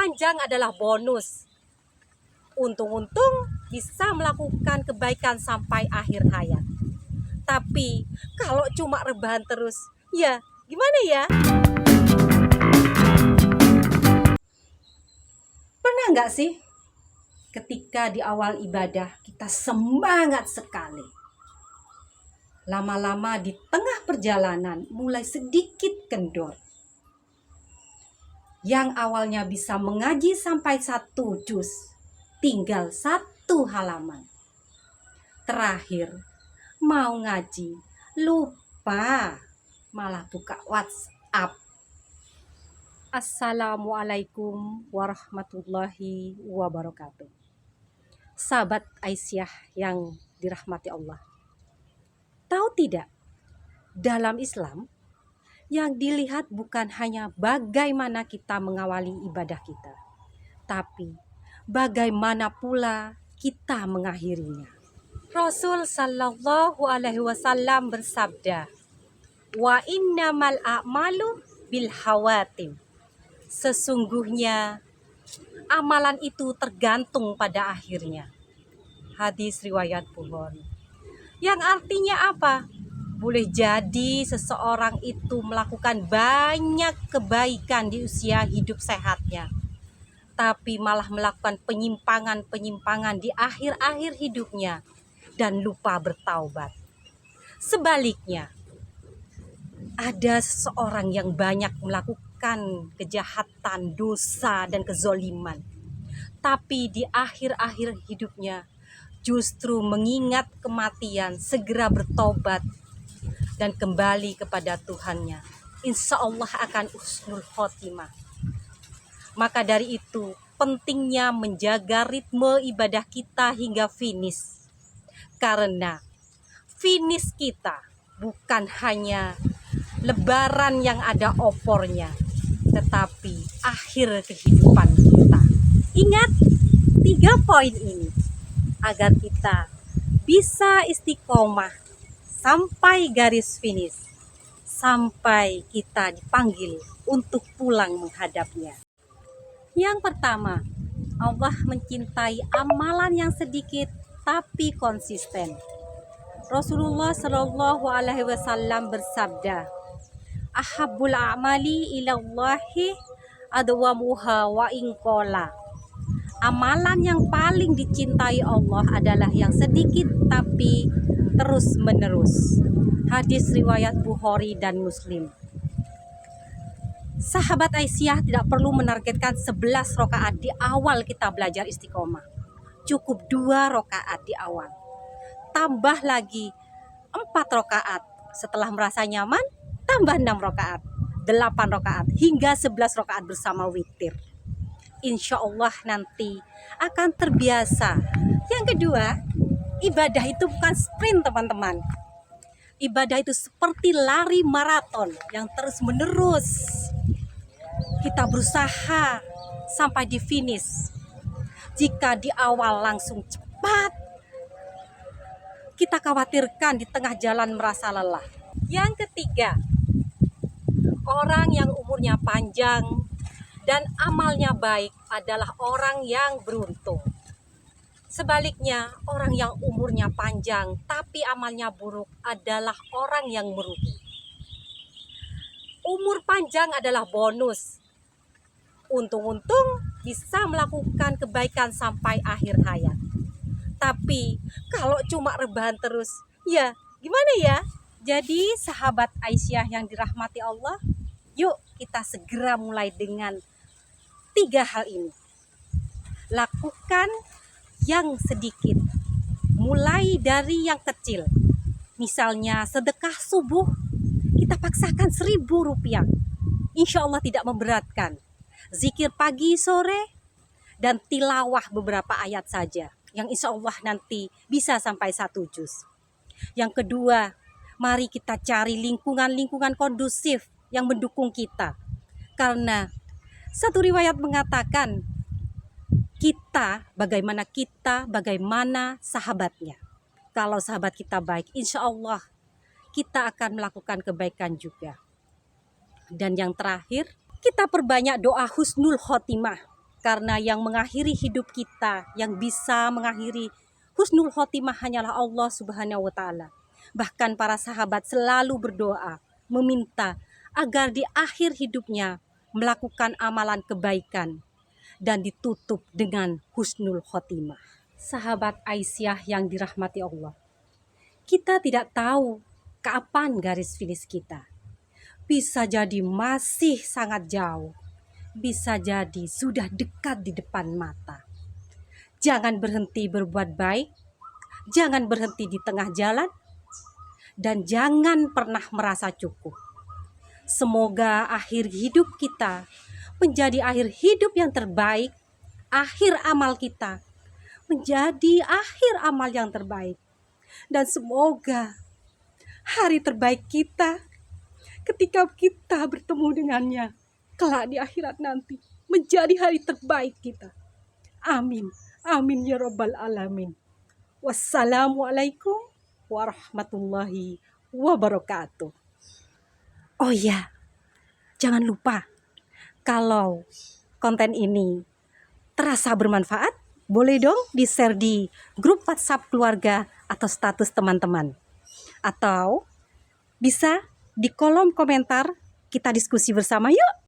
panjang adalah bonus. Untung-untung bisa melakukan kebaikan sampai akhir hayat. Tapi kalau cuma rebahan terus, ya gimana ya? Pernah nggak sih ketika di awal ibadah kita semangat sekali, lama-lama di tengah perjalanan mulai sedikit kendor. Yang awalnya bisa mengaji sampai 1 juz, tinggal 1 halaman. Terakhir mau ngaji, lupa, malah buka WhatsApp. Assalamualaikum warahmatullahi wabarakatuh. Sahabat Aisyah yang dirahmati Allah. Tahu tidak, dalam Islam yang dilihat bukan hanya bagaimana kita mengawali ibadah kita, tapi bagaimana pula kita mengakhirinya. Rasul sallallahu alaihi wasallam bersabda, "Wa innamal a'malu bil hawatim." Sesungguhnya amalan itu tergantung pada akhirnya. Hadis riwayat Bukhari. Yang artinya apa? Boleh jadi seseorang itu melakukan banyak kebaikan di usia hidup sehatnya, tapi malah melakukan penyimpangan-penyimpangan di akhir-akhir hidupnya dan lupa bertaubat. Sebaliknya, ada seseorang yang banyak melakukan kejahatan, dosa, dan kezoliman, tapi di akhir-akhir hidupnya justru mengingat kematian, segera bertobat dan kembali kepada Tuhannya. Insya Allah akan husnul khotimah. Maka dari itu pentingnya menjaga ritme ibadah kita hingga finish. Karena finish kita bukan hanya lebaran yang ada opornya, tetapi akhir kehidupan kita. Ingat 3 poin ini agar kita bisa istiqomah sampai garis finish, sampai kita dipanggil untuk pulang menghadapnya. Yang pertama, Allah mencintai amalan yang sedikit tapi konsisten. Rasulullah Shallallahu Alaihi Wasallam bersabda, "Ahabbul a'mali ilallahi adwamuha wa inqala." Amalan yang paling dicintai Allah adalah yang sedikit tapi terus menerus. Hadis riwayat Bukhari dan Muslim. Sahabat Aisyah tidak perlu menargetkan 11 rakaat di awal kita belajar istiqomah. Cukup 2 rakaat di awal. Tambah lagi 4 rakaat. Setelah merasa nyaman, tambah 6 rakaat, 8 rakaat, hingga 11 rakaat bersama witir. Insya Allah nanti akan terbiasa. Yang kedua, ibadah itu bukan sprint, teman-teman. Ibadah itu seperti lari maraton yang terus menerus. Kita berusaha sampai di finish. Jika di awal langsung cepat, kita khawatirkan di tengah jalan merasa lelah. Yang ketiga, orang yang umurnya panjang dan amalnya baik adalah orang yang beruntung. Sebaliknya, orang yang umurnya panjang tapi amalnya buruk adalah orang yang merugi. Umur panjang adalah bonus. Untung-untung bisa melakukan kebaikan sampai akhir hayat. Tapi kalau cuma rebahan terus, ya gimana ya? Jadi sahabat Aisyah yang dirahmati Allah, yuk kita segera mulai dengan 3 hal ini. Lakukan yang sedikit, mulai dari yang kecil. Misalnya sedekah subuh, kita paksakan 1.000 rupiah. Insya Allah tidak memberatkan. Zikir pagi sore dan tilawah beberapa ayat saja, yang insya Allah nanti bisa sampai 1 juz. Yang kedua, mari kita cari lingkungan-lingkungan kondusif yang mendukung kita. Karena satu riwayat mengatakan, bagaimana sahabatnya. Kalau sahabat kita baik, insya Allah kita akan melakukan kebaikan juga. Dan yang terakhir, kita perbanyak doa husnul khotimah. Karena yang mengakhiri hidup kita, yang bisa mengakhiri husnul khotimah hanyalah Allah Subhanahu wa Ta'ala. Bahkan para sahabat selalu berdoa, meminta agar di akhir hidupnya melakukan amalan kebaikan dan ditutup dengan husnul khotimah. Sahabat Aisyah yang dirahmati Allah, kita tidak tahu kapan garis finish kita. Bisa jadi masih sangat jauh, bisa jadi sudah dekat di depan mata. Jangan berhenti berbuat baik, jangan berhenti di tengah jalan, dan jangan pernah merasa cukup. Semoga akhir hidup kita menjadi akhir hidup yang terbaik, akhir amal kita menjadi akhir amal yang terbaik. Dan semoga hari terbaik kita ketika kita bertemu dengannya kelak di akhirat nanti menjadi hari terbaik kita. Amin. Amin ya rabbal alamin. Wassalamualaikum warahmatullahi wabarakatuh. Oh ya, jangan lupa kalau konten ini terasa bermanfaat, boleh dong di-share di grup WhatsApp keluarga atau status teman-teman. Atau bisa di kolom komentar kita diskusi bersama yuk.